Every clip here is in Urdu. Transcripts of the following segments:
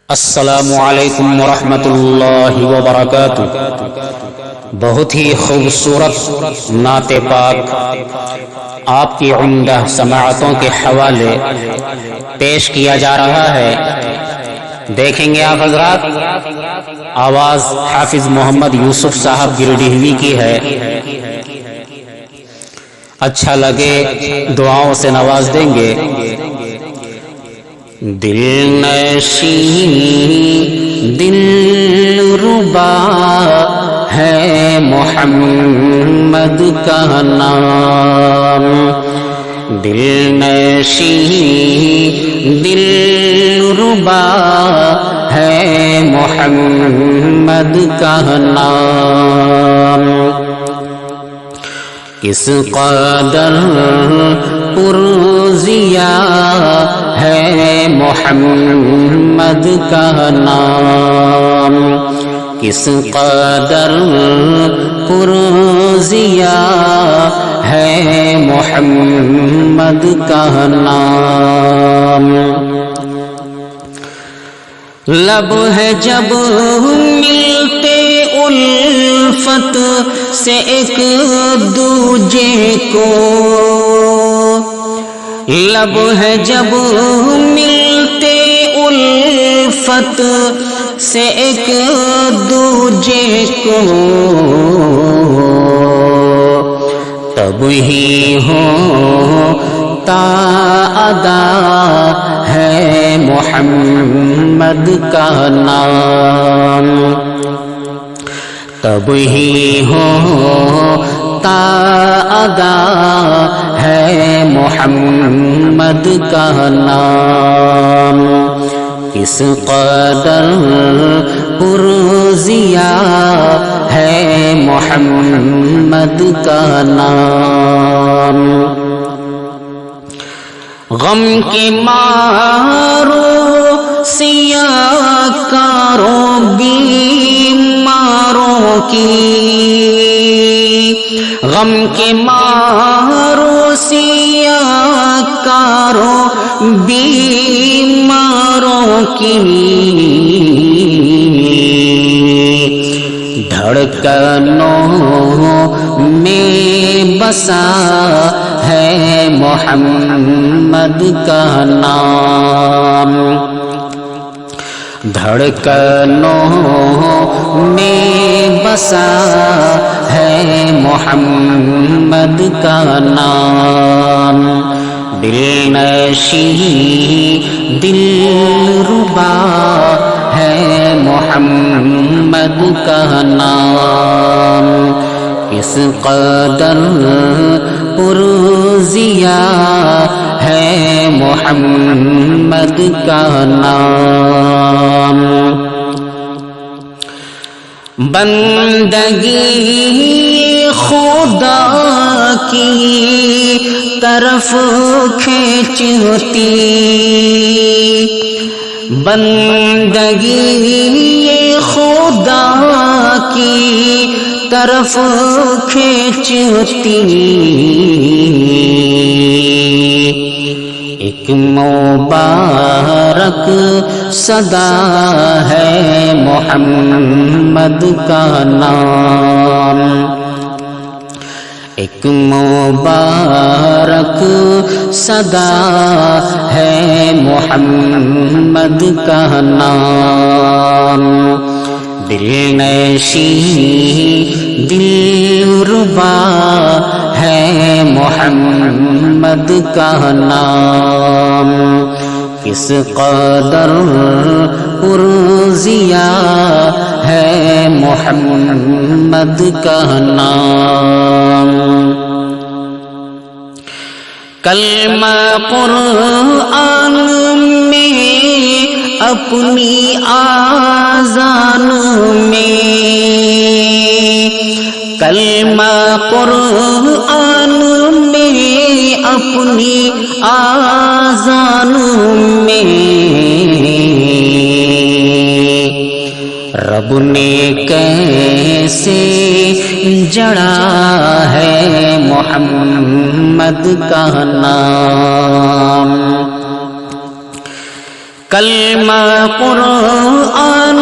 السلام علیکم ورحمۃ اللہ وبرکاتہ۔ بہت ہی خوبصورت نعت پاک آپ کی عمدہ سماعتوں کے حوالے پیش کیا جا رہا ہے۔ دیکھیں گے آپ حضرات، آواز حافظ محمد یوسف صاحب گرڈیہوی کی ہے۔ اچھا لگے دعاؤں سے نواز دیں گے۔ دل نشین دل ربا ہے محمد کا نام، دل نشین دل ربا ہے محمد کا نام۔ کس قدر پرزیا ہے محمد کا نام، کس قدر پرزیا ہے محمد کا نام۔ لب ہے جب ملتے الفت سے ایک دوجے کو، لب ہے جب ملتے الفت سے ایک دوجے کو، تب ہی ہوتا ادا ہے محمد کا نام، تب ہی ہوتا ادا ہے محمد کا نام۔ کس قدر پرزیا ہے محمد کا نام۔ غم کے مارو سیاہ کاروں بیماروں کی، غم کے مارو سیاہ کاروں بیماروں کی، دھڑکنوں میں بسا ہے محمد کا نام، دھڑکنوں میں بسا ہے محمد کا نام۔ دل نشین دل ربا ہے محمد کا نام، کس قدر پرزیا ہے محمد کا نام۔ بندگی خدا کی طرف کھینچتی، بندگی خدا کی طرف کھینچتی، ایک مبارک صدا ہے محمد کا نام، ایک مبارک صدا ہے محمد کا نام۔ دل نشین دل ربا ہے محمد کا نام، کس قدر پرزیا ہے محمد کا نام۔ کلمہ قرآن میں اپنی آذان میں، کلمہ قرآن میں اپنی آذان میں، رب نے کیسے جڑا ہے محمد کا نام۔ کلمہ قرآن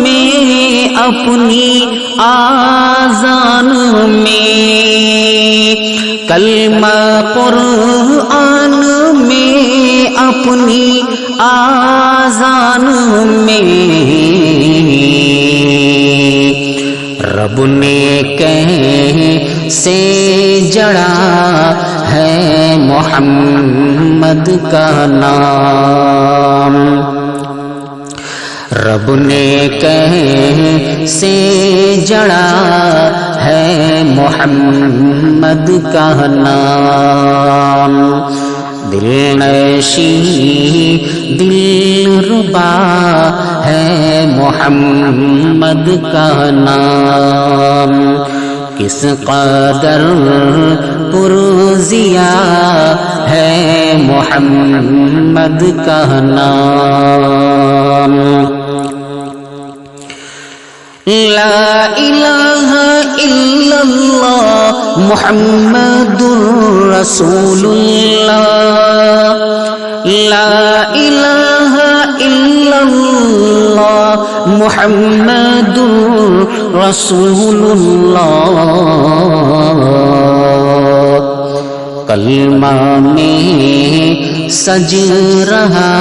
میں اپنی آذان میں، کلمہ قرآن میں اپنی آذان میں، رب نے کیسے جڑا ہے محمد کا نام، رب نے کیسے جڑا ہے محمد کا نام، دل نشین دل ربا ہے محمد کا نام، کس قدر پرزیا ہے محمد کا نام، لا الہ الا اللہ محمد رسول اللہ، لا الہ الا اللہ محمد رسول اللہ، کلمہ میں سج رہا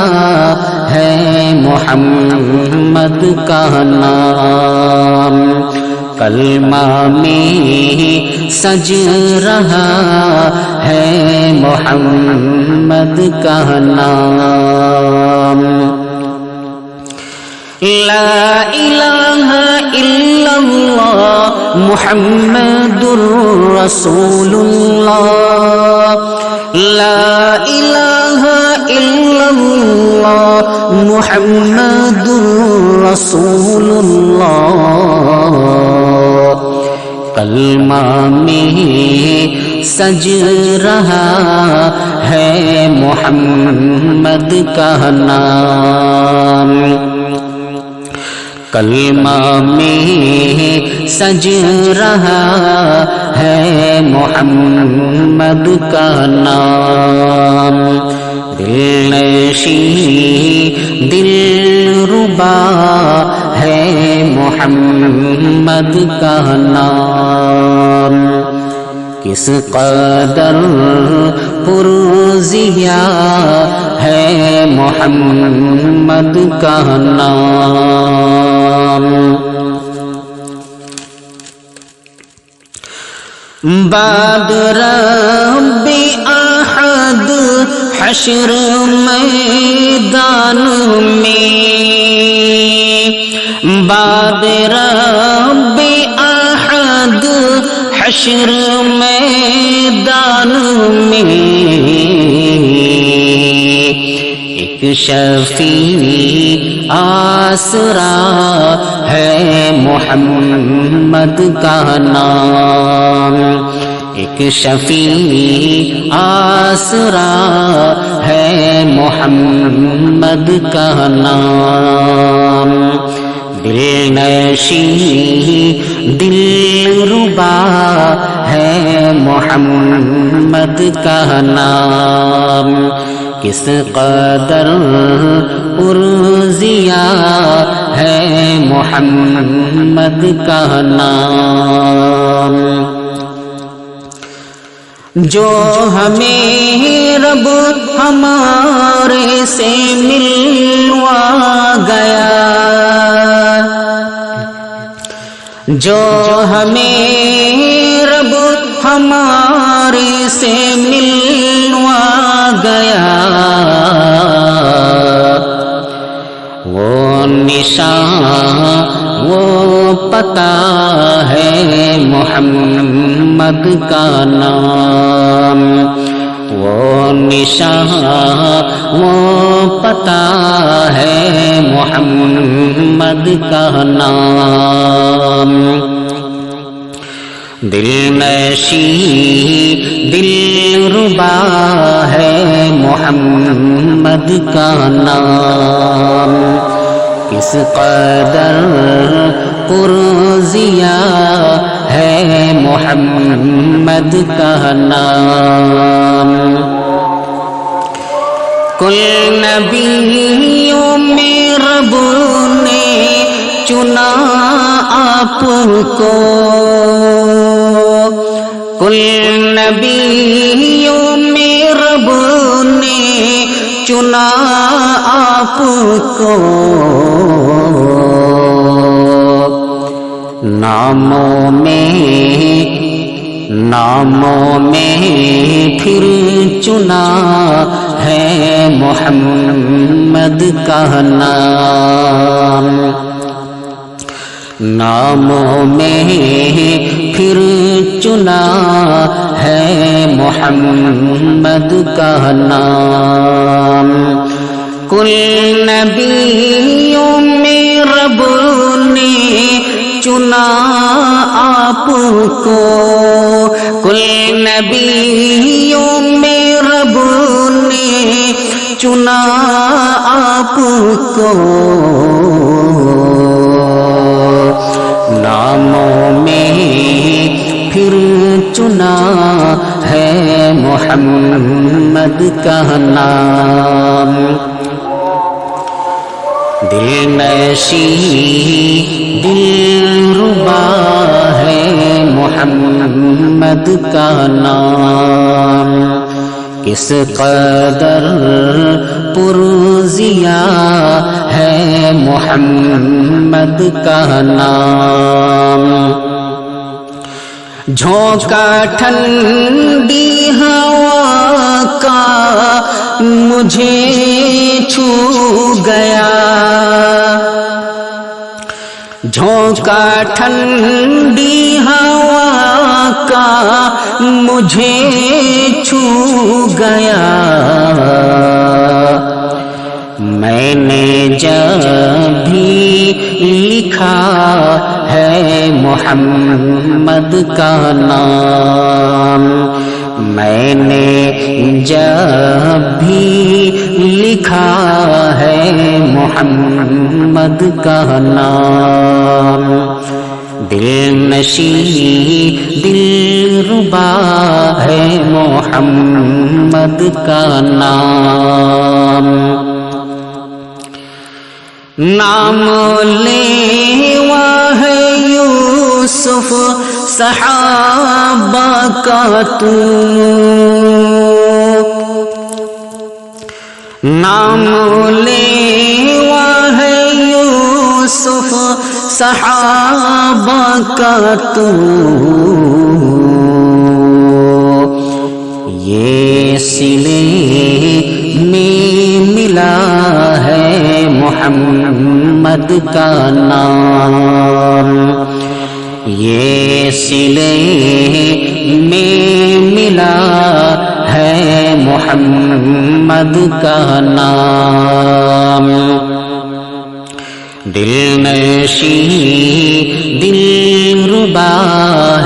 ہے محمد کا نام، کلمہ میں سج رہا ہے محمد کا نام، لا الہ الا اللہ محمد رسول اللہ، لا الہ الا اللہ محمد رسول اللہ، کلمہ میں سج رہا ہے محمد کا نام، کلمہ میں سج رہا ہے محمد کا نام، دل نشین دل ربا ہے محمد کا نام، کس قدر پرزیا ہے محمد کا نام، بعد رب احد حشر میدان میں، بعد رب احد حشر میدان میں، ایک شفیع آسرا ہے محمد کا نام، ایک شفیع آسرا ہے محمد کا نام، دل نشین دل ربا ہے محمد کا نام، کس قدر پرزیا ہے محمد کا نام، جو ہمیں رب ہمارے سے ملوا گیا، جو ہمیں رب ہمارے سے ملوا گیا، وہ نشان وہ پتہ ہے محمد کا نام، وہ نشان وہ پتہ ہے محمد کا نام، دل نشین دل ربا ہے محمد کا نام، کس قدر پرزیا ہے محمد کا نام، کل نبیوں میں رب نے چنا آپ کو، کل نبیوں میں رب نے چنا آپ کو، ناموں میں پھر چنا ہے محمد کا نام، ناموں میں پھر چنا ہے محمد کا نام، کل نبیوں میں رب نے چنا آپ کو، کل نبیوں میں رب نے چنا آپ کو، ناموں میں پھر چنا ہے محمد کا نام، دل نشین دلربا ہے محمد کا نام، کس قدر پرزیا ہے محمد کا نام، جھونکا ٹھنڈی ہوا کا مجھے چھو گیا، جھونکا ٹھنڈی ہوا کا مجھے چھو گیا، میں نے جب بھی لکھا ہے محمد کا نام، میں نے جب بھی لکھا ہے محمد کا نام، دل نشین دلربا ہے محمد کا نام، نام لیوا ہے یوسف صحابہ کا تو، نام لیوا ہے یوسف صحابہ کا تو، یہ سلے میں ملا ہے محمد کا نام، یہ سلے میں ملا ہے محمد کا نام، دل نشین دلربا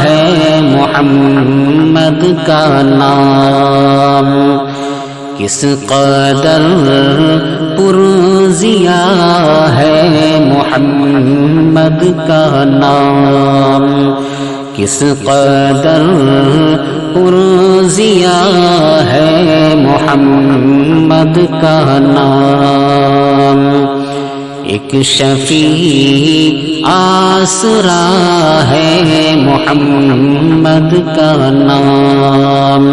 ہے محمد کا نام، کس قدر پرزیا ہے محمد کا نام، کس قدر پرزیا ہے محمد کا نام، ایک شفیع آسرا ہے محمد کا نام،